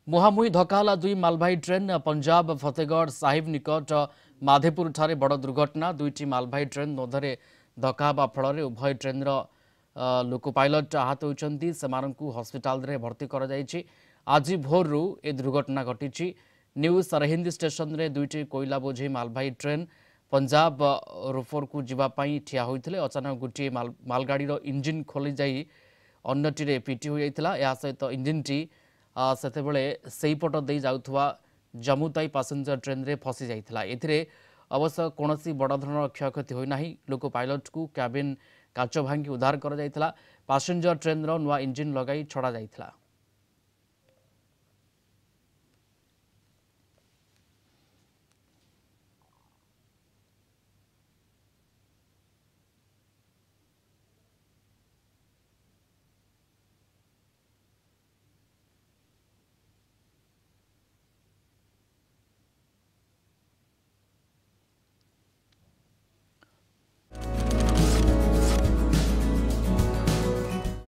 मुहांमुही धक्का होला दुई मालवाही ट्रेन पंजाब फतेहगढ़ साहिब निकट माधेपुर ठारे बड़ दुर्घटना दुईटी मालवाही ट्रेन नोधरे धक्का हेबा फल उभय ट्रेन लोको पायलट आहत होती हस्पिटाल भर्ती कर आज भोर ए दुर्घटना घटी न्यू सरहिंद स्टेशन रे दुईटी कोईला बोझे मालवाही ट्रेन पंजाब रोफर को जीवाई ठिया होते अचानक गोटे मालगाड़ी इंजिन खोली जाई अन्यटी पिटी हो जाता यह सहित इंजिन टी सेतेबेले सेही पट दे जाउथवा जम्मूताई पैसेंजर ट्रेन रे फसी जाइथिला एथिरे अवश्य कोनोसी बड़ धৰণৰ क्षयक्षति होई नाही लोको पायलट को कैबिन काच भांगी उद्धार कर जाइथिला पैसेंजर ट्रेन रो नुआ इंजिन लगाई छड़ा जाइथिला।